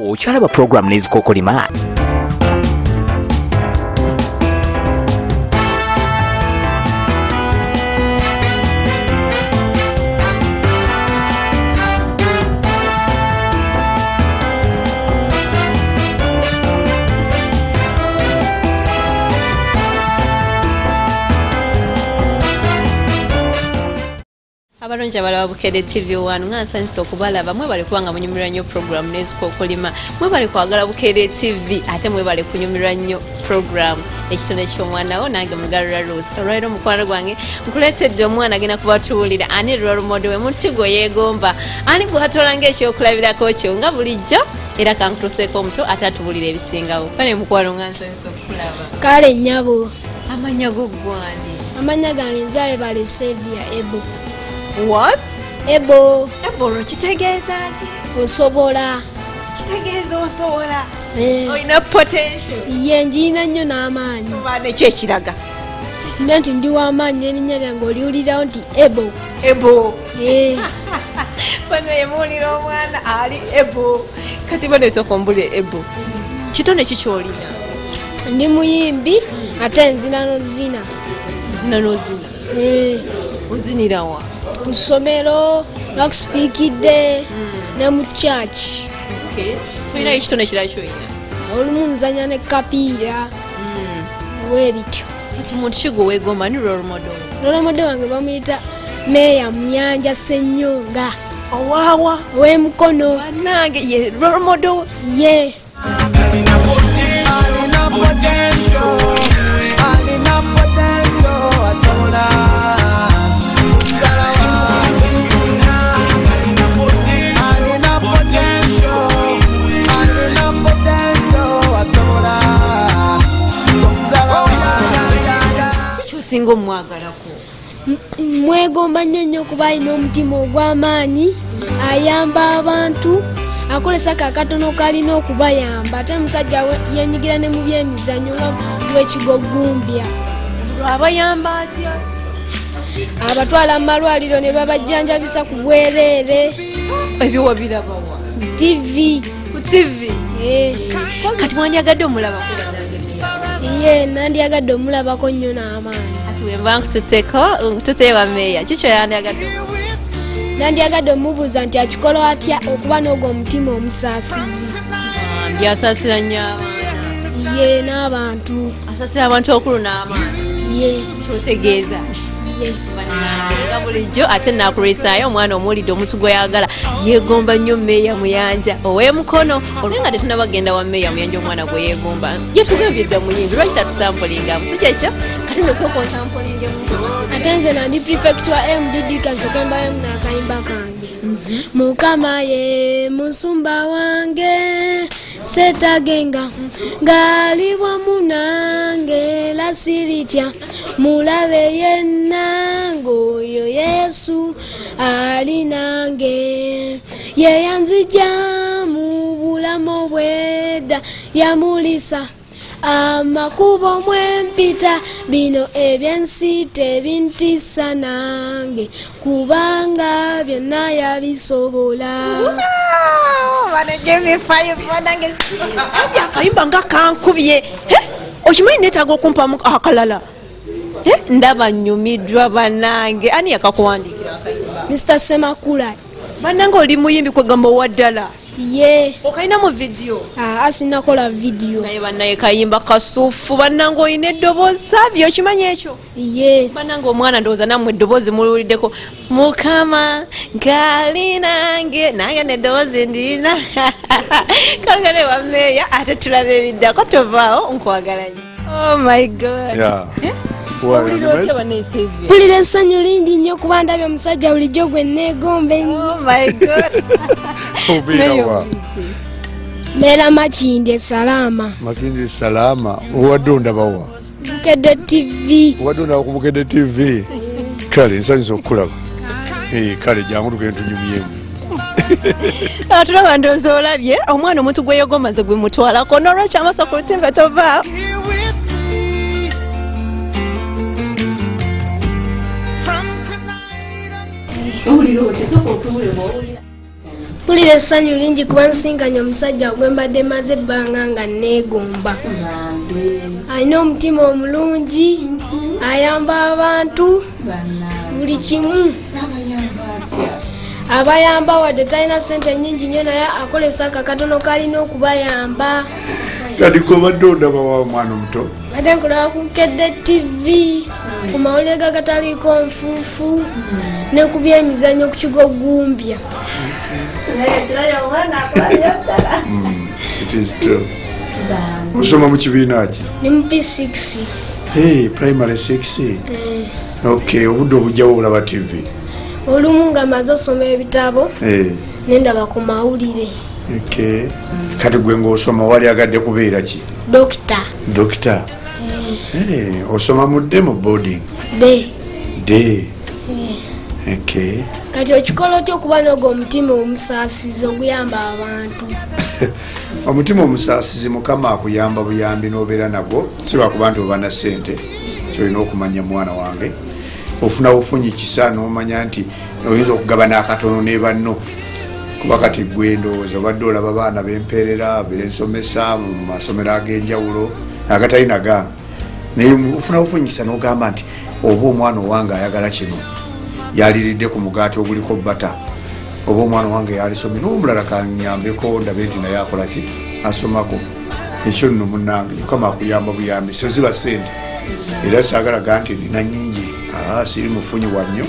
Okyalaba program n'ezikokolima. Abalonji abalaba Bukedde TV 1 ngansanyisa okubalaba mwe bali kubanga munyumirwa nnyo program n'ezikokolima mwe bali kwagala Bukedde TV ate mwe bali kunyumirwa nnyo program ekitone ky'omwana wo nange Mugarura Ruth olwaleero mukwano gwange nkuleetedde omwana agenda kubatuwulira ani role model we muntu gwe yeegomba ani gw'atoola ng'ekyokulabirako kyo nga bulijjo era kankutuseeko omuto ate atuwulira ebisingawo kale mukwano ngansanyisa okukulaba kale nnyabo amannya go gwani amanya gange nzaabe bali Savia Ebo. What? Ebo. Ebo kitegeeza ki? Osobola. Kitegeeza osobola. Oyina potential. Ye njina nnyo n'amaanyi. Oba nekyo ekiraga. Nti ndi w'amaanyi erinnya lyange oliwulirawo nti Ebo. Ebo. Bano yemuwulira omwana ali Ebo. Kati bano esooka ombulire Ebo. Kitone ki ky'olina? Ndi muyimbi ate nzina n'ozina. Zina n'ozina? Ozinira wa? Ku ssomero bakusipiikidde ne mu church. Tulinayo ekitone kirala ky'olina? Olumu nzanya ne kapiira weebityo. Kati muntu ki gwe weegomba ni role model? Role model wange bamuyita Meya Muyanja Ssenyonga. Owaawa? Ow'emukono. Bannange ye role model? Ye. Singo mwagalako mwegomba nnyo kuba alina omutima ogw'amaanyi ayamba abantu akolesa kakatono kalina okubayamba ate musajja yenyigira ne mu byemizannyo nga ng'ekigogumbya. Abayamba atya? Abatwala mu malwaliro ne babajjanjabisa ku bwereere. Ebyo wabirabawa? TV. Ku TV? Kati mwandyagadde omulabako? Ye nandyagadde omulabako nnyo n'amaanyi. Wemba nkututeewa Meya kikyo yandyagadde? Nandyagadde omubuuza nti akikola atya okuba n'ogwo omutima omusaasizi. Byasaasira nnyo abaana? Ye n'abantu. Asaasira abantu okulu n'abaana? Ye. Kyotegeeza? Ye. Nga bulijjo ate nakulisaayo omwana omuwulidde omuntu gwe yagala yeegomba nnyo Meya Muyanja ow'emukono olwe nga tetunabagenda wa Meya Muyanja omwana gwe yeegomba yetugambye dda muyimbi lwaki tatusampulingamu si kyekyo kati nosooka onsampulingemu ate nze nandi prefect wa MDD kasooka mbayo n'akayimba kange Mukama ye musumba wange setagenga ngali wamu nange la siritya mulabe yenna ng'oyo Yesu ali nange ye yanzija mu bulamu bwedda yamulisa amakubo mwempita bino ebyensi tebintisa nange kubanga byonna yabisobola. akayimba nga kankubye okimanyi neetaaga okumpamu akalala ndaba nnyumiddwa bannange ani yakakuwandiikira akayimba? Mr. Semakula. Bannange oli muyimbi kwegamba owa ddala? Ye. Okayina mu vidiyo? Asinakola vidiyo. Naye bannaye kayimba kasuufu bannange olina eddoboozi sabyo okimanyi ekyo? Ye. Bannange omwana ndowooza nammwe eddoboozi muluwuliddeko Mukama ngali nange nange neddoboozi ndina kalugane wa Meya ate tulabe ebiddako tovaawo nkwagala nnyo. Oh my God. Yeah. Mpulira essanyu lingi nnyo kuba ndabye omusajja bulijjo gwe neegomba ennyo. Oh my God. Mbeera Makindye Salama. Makindye Salama. Owadde ondabawa? Bukedde TV. Owadde ondaba ku Bukedde TV? Kale nsanyusa okukulaba. Kale jangu tugende tunyumyemu. Tulaba ndowooza olabye omwana omuntu gwe yeegomba nze gwe mutwalako n'olwekyo amaaso ku lutimbe tovaawo. mpulira essanyu lingi kuba nsinkanye omusajja gwe mbadde maze ebbanga nga neegomba. Alina omutima omulungi, ayamba abantu buli kimu. Abayamba wadde talina ssente nnyingi nnyo naye akolesa akakatono kalina okubayamba. Kati kobadde ondaba wa mwana omuto? Badde nkulaba ku Nkedde TV, ku mawulire gagataliiko nfuufu ne ku byemizannyo ku Kigo Gumbya. It is true. Osoma mu kibiina ki? Ni mu P6. Primary 6. Okay, obudde obujjawo olaba TV? Olumu nga maze osoma ebitabo nendaba ku mawulire. Okay. Kati gwe ng'osoma wali agadde kubeera ki? Dokita. Osoma mudde mu boarding? Day. Okay. Kati okikola otya okuba n'ogwo omutima omusaasizi oguyamba abantu? Omutima omusaasizi Mukama akuyamba buyambi n'obeera nagwo, si lwakuba nti oba na ssente. Kyolina okumanya mwana wange. Ofuna bufunyi kisa n'omanya nti oyinza okugabana akatono ne banno. Kuba kati gwe ndowooza obadde olaba baana b'empeerera bensomesa mu masomero ag'enjawulo agatalina gange. Naye ofuna bufunyi kisa n'ogamba nti oba omwana owange ayagala kino yaliridde ku mugaati oguliko bata, oba omwana wange yalisomye n'omulala kanyambeko ndabe nti naye akola ki asomako. Ekyo nno munnange Mukama akuyamba buyambi, seziba ssente era saagalaga nti nina nnyingi, siri mufunyi wa nnyo,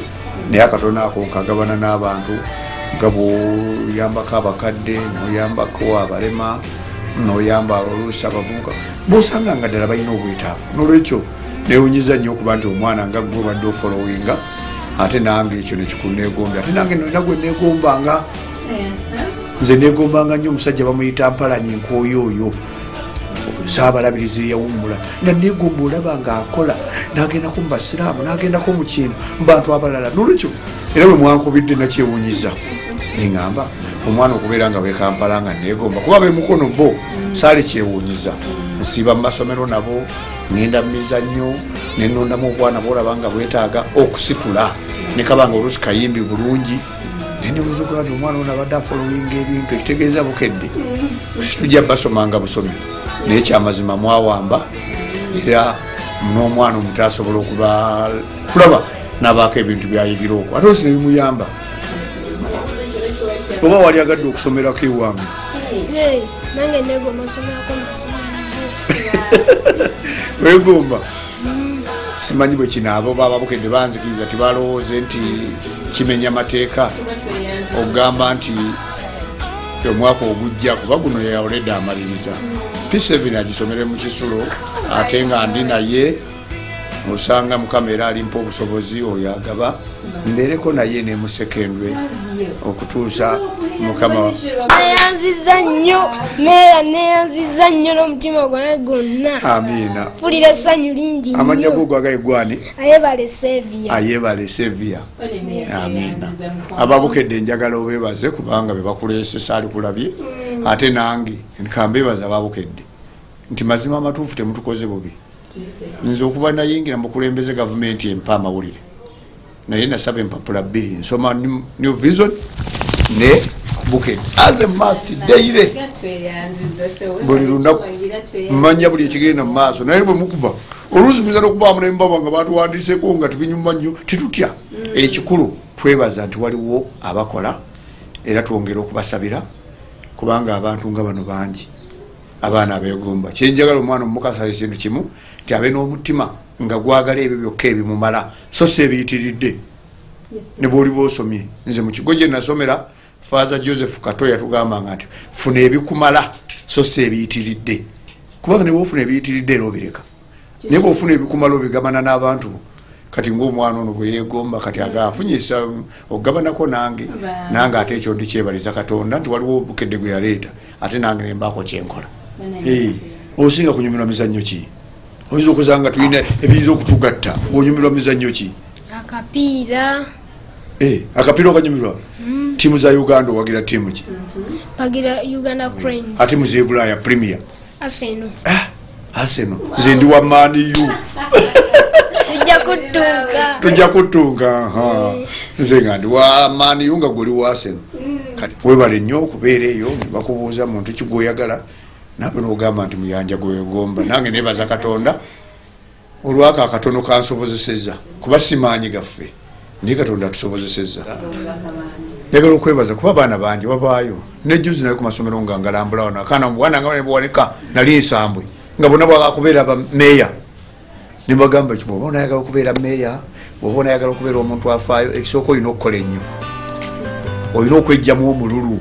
naye akatono ako nkagabana n'abantu nga bw'oyambako abakadde n'oyambako abalema n'oyamba oluusi abavubuka bw'osanga nga ddala balina obwetaavu. N'olwekyo neewunyiza nnyo okuba nti omwana nga gwe obadde ofolowinga, ate nange ekyo nekikuneegombya. Ate nange nolina gwe neegombanga. Nze neegombanga nnyo omusajja bamuyita Mpalanyi Nkooyooyo, Saabalabirizi eyawummula, nga neegomba olaba ng'akola n'agendako mu basiraamu n'agendako mu kintu mu bantu abalala. N'olwekyo era bwe mwankubidde nakyewunyiza neŋŋamba omwana okubeera nga bwe Kampala nga neegomba kuba bemukono bo saali kyewunyiza. Nsiiba mu masomero nabo, ngenda mu mizannyo, nenondamu obwana bwolaba nga bwetaaga okusitula ne kaba nga oluusi kayimbi bulungi. Nendibuuza okulaba nti omwana ono abadde afolowinga ebintu, ekitegeeza bukedde situjja basomanga busomi, naye kyamazima mwawamba era n'omwana omuto asobola kulaba n'abaako ebintu byayigira okwo, ate osi nebimuyamba. Oba wali agadde okusomerako ewange? Nange negomba osomerako masomero. Wegomba? Simanyi bwe kinaaba oba ababukedde banzikiriza tibalowooze nti kimenya mateeka okugamba nti omwaka ogujja kuba guno yawuledde amaliriza P7 agisomere mu Kisulo, ate nga ndi naye osanga Mukama era alimpa obusobozi oyo agaba mbeereko naye ne mu sekendwe okutuusa Mukama neyanziza nnyo, meera neyanziza nnyo n'omutima gwange gwonna. Amiina. Mpulira essanyu lingi nnyo. Amannya go gagaye gwani? Ayebale Sevia. Ayebale Sevia. Amiina. Ababukedde njagala obeebaze kubanga be bakuleese saali kulabye, ate nange nkambeebaza ababukedde nti mazima amatuufu temutukoze bubi. Nze okuva nayingira mu kulembeze gavumenti empa amawulire, naye nasaba empapula 2 nsoma New Vision ne Bukedde as a must daily. Buli lunaku mmanya buli ekigenda mu maaso, naye bwe mukuba oluusi muyinza n'okubaamu n'embaba nga batuwandiiseeko nga tubinyuma nnyo titutya. Ekikulu twebaza nti waliwo abakola era twongera okubasabira kubanga abantu nga bano bangi, abaana abeegomba. Kyenjagala omwana omukasala ekintu kimu nti abe n'omutima nga gwagala ebyo byokka ebimumala so si ebiyitiridde. Ne bw'oli bw'osomye, nze mu kigo gye nasomera Father Joseph Kato yatugambanga nti funa ebikumala so si ebiyitiridde, kubanga ne bw'ofuna ebiyitiridde era obireka, naye bw'ofuna ebikumala obigamana n'abantu. Kati ng'omwana ono bwe yeegomba kati agaafunyisa okugabanako nange ate ekyo ndikyebaliza Katonda nti waliwo Bukedde gwe yaleeta ate nange ne mbaako kyenkola. Osinga kunyumirwa mizannyo ki? Oyinza okuzanga tulina ebiyinza okutugatta, ng'onyumirwa mizannyo ki? Akapiira. Akapiira okanyumirwa? Tiimu za Uganda owagira tiimu ki? Bagira Uganda Cranes. Ate mu z'Ebulaaya Premier? Arsenal. Arsenal. Nze ndi wa Man U. Tujja kutunga. Nze nga ndi wa Man U nga guli wa Arsenal. webale nnyo okubeera eyo nebakubuuza muntu kigwoyagala nabe nogamba nti muyanja gwegomba nange nebaza Katonda olwaka akatono kansobozeseza kuba simaanyi gaffe naye Katonda tusobozeseza njagala okwebaza kuba abaana bangi wabaayo nejuzi nali ku masomero nga ngalambula wano akaana mubwana nga nebuwanika nali nsambwe nga bonna bwakakubeera bameeya nembagamba ki bwoba onayagala okubeera meeya bwoba onayagala okubeera omuntu afaayo ekisooka olina okukola ennyo olina okwejjamu omululu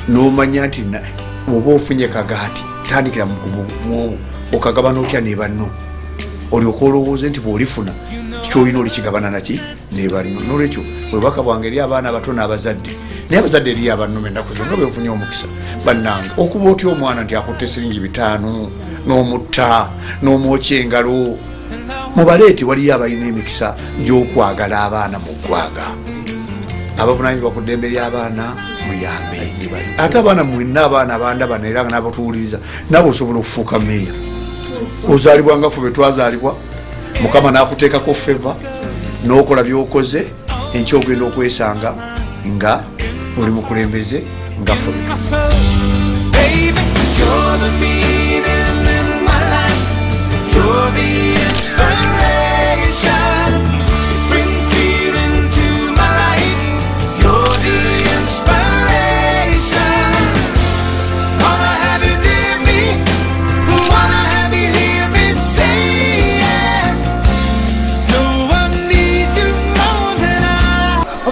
nomanya nti oba ofunye kagaati tandikira mwobo okagabana otya ne banno olyoka olowooze nti bwolifuna kyolina olikigabana naki ne banno nolwekyo bwebaka bwange eri abaana abatono abazadde naye abazadde eri abannume ennaku zonna benfunye omukisa bannange okuba otya omwana nti akutte siringi 5 n'omutta n'omwokya engalo mubaleeti waliyo abalina emikisa gy'okwagala abaana mu ggwanga abavunanyizibwa ku ddembe ly'abaana muyambe ate abaana mwenna abaana abandaba era nga nabatuwuliriza nabo osobola okufuuka meeya ozaalibwa nga ffe bwe twazaalibwa mukama n'akuteekako feva n'okola by'okoze enkya ogenda okwesanga nga oli mukulembeze nga ffe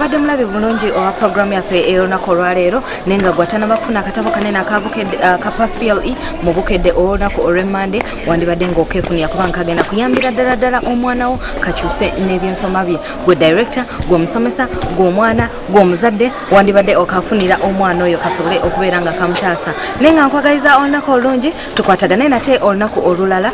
obadde mulabe bulungi owa programu yaffe ey'olunaku olwaleero naye nga gwatana bakufuna akatabo kanene aka PASPLE mu bukedde olunaku olw'emmande wandibadde ng'okeefunira kubanga kagenda kuyambira ddala omwana wo kakyuse n'ebyensoma bye gwe director gw'omusomesa gw'omwana gw'omuzadde wandibadde okafunira omwana oyo kasobole okubeera nga kamutaasa naye nga nkwagaliza olunaku olungi tukwatagane nate olunaku olulala